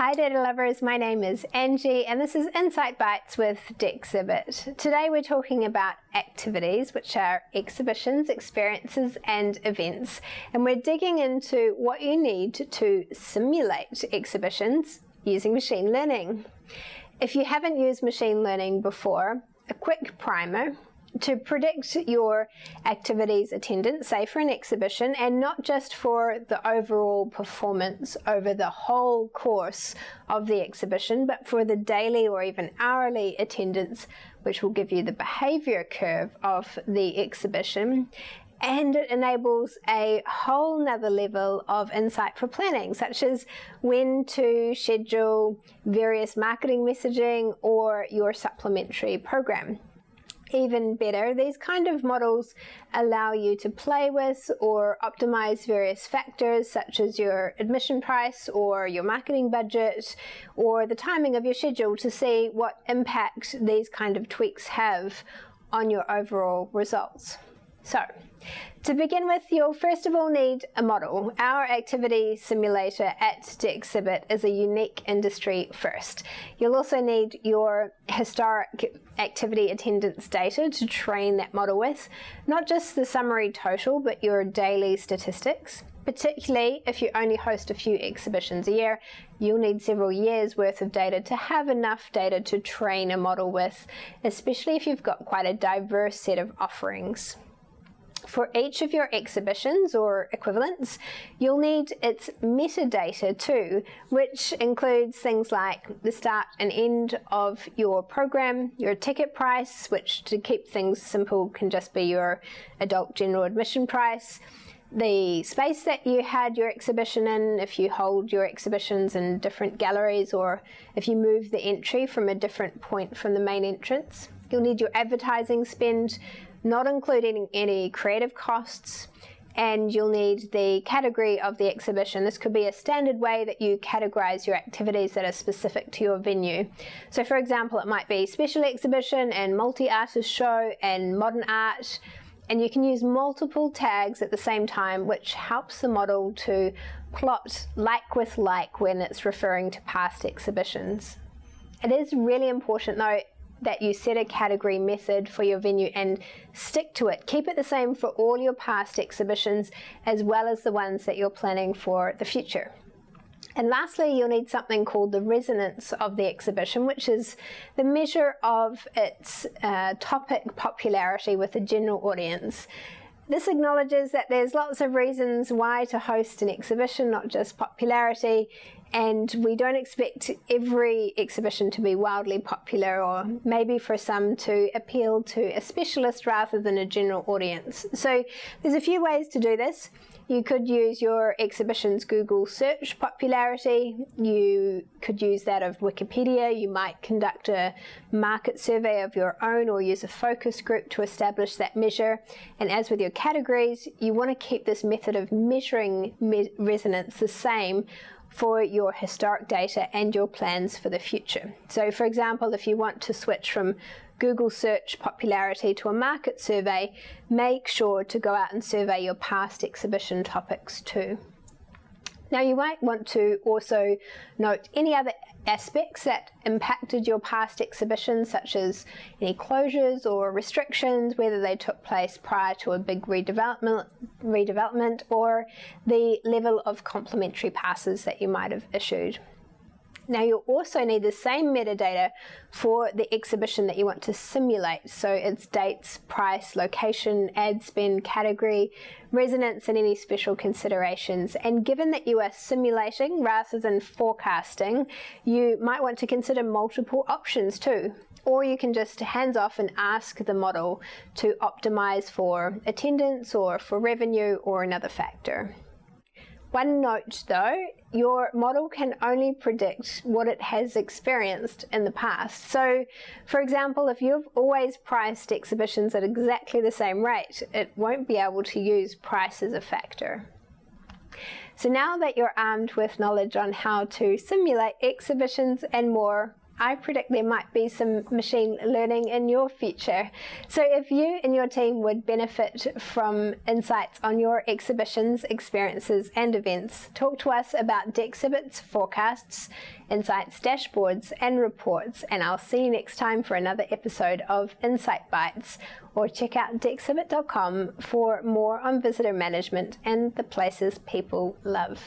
Hi data lovers, my name is Angie and this is Insight Bites with Dexibit. Today we're talking about activities, which are exhibitions, experiences and events, and we're digging into what you need to simulate exhibitions using machine learning. If you haven't used machine learning before, a quick primer. To predict your activities attendance, say for an exhibition, and not just for the overall performance over the whole course of the exhibition, but for the daily or even hourly attendance, which will give you the behavior curve of the exhibition. And it enables a whole nother level of insight for planning, such as when to schedule various marketing messaging or your supplementary program. Even better, these kind of models allow you to play with or optimize various factors such as your admission price or your marketing budget or the timing of your schedule to see what impact these kind of tweaks have on your overall results. So, to begin with, you'll first of all need a model. Our activity simulator at Dexibit is a unique industry first. You'll also need your historic activity attendance data to train that model with, not just the summary total, but your daily statistics. Particularly if you only host a few exhibitions a year, you'll need several years worth of data to have enough data to train a model with, especially if you've got quite a diverse set of offerings. For each of your exhibitions or equivalents, you'll need its metadata too, which includes things like the start and end of your program, your ticket price, which to keep things simple can just be your adult general admission price, the space that you had your exhibition in, if you hold your exhibitions in different galleries or if you move the entry from a different point from the main entrance. You'll need your advertising spend, not including any creative costs, and you'll need the category of the exhibition. This could be a standard way that you categorize your activities that are specific to your venue. So for example, it might be special exhibition and multi-artist show and modern art, and you can use multiple tags at the same time, which helps the model to plot like with like when it's referring to past exhibitions. It is really important though that you set a category method for your venue and stick to it. Keep it the same for all your past exhibitions as well as the ones that you're planning for the future. And lastly, you'll need something called the resonance of the exhibition, which is the measure of its topic popularity with the general audience. This acknowledges that there's lots of reasons why to host an exhibition, not just popularity, and we don't expect every exhibition to be wildly popular or maybe for some to appeal to a specialist rather than a general audience. So there's a few ways to do this. You could use your exhibition's Google search popularity. You could use that of Wikipedia. You might conduct a market survey of your own or use a focus group to establish that measure. And as with your categories, you want to keep this method of measuring resonance the same for your historic data and your plans for the future. So for example, if you want to switch from Google search popularity to a market survey, make sure to go out and survey your past exhibition topics too. Now you might want to also note any other aspects that impacted your past exhibitions, such as any closures or restrictions, whether they took place prior to a big redevelopment or the level of complimentary passes that you might have issued. Now you'll also need the same metadata for the exhibition that you want to simulate. So it's dates, price, location, ad spend, category, resonance and any special considerations. And given that you are simulating rather than forecasting, you might want to consider multiple options too. Or you can just hands off and ask the model to optimize for attendance or for revenue or another factor. One note though, your model can only predict what it has experienced in the past. So, for example, if you've always priced exhibitions at exactly the same rate, it won't be able to use price as a factor. So now that you're armed with knowledge on how to simulate exhibitions and more, I predict there might be some machine learning in your future. So if you and your team would benefit from insights on your exhibitions, experiences and events, talk to us about Dexibit's forecasts, insights, dashboards and reports, and I'll see you next time for another episode of Insight Bites, or check out Dexibit.com for more on visitor management and the places people love.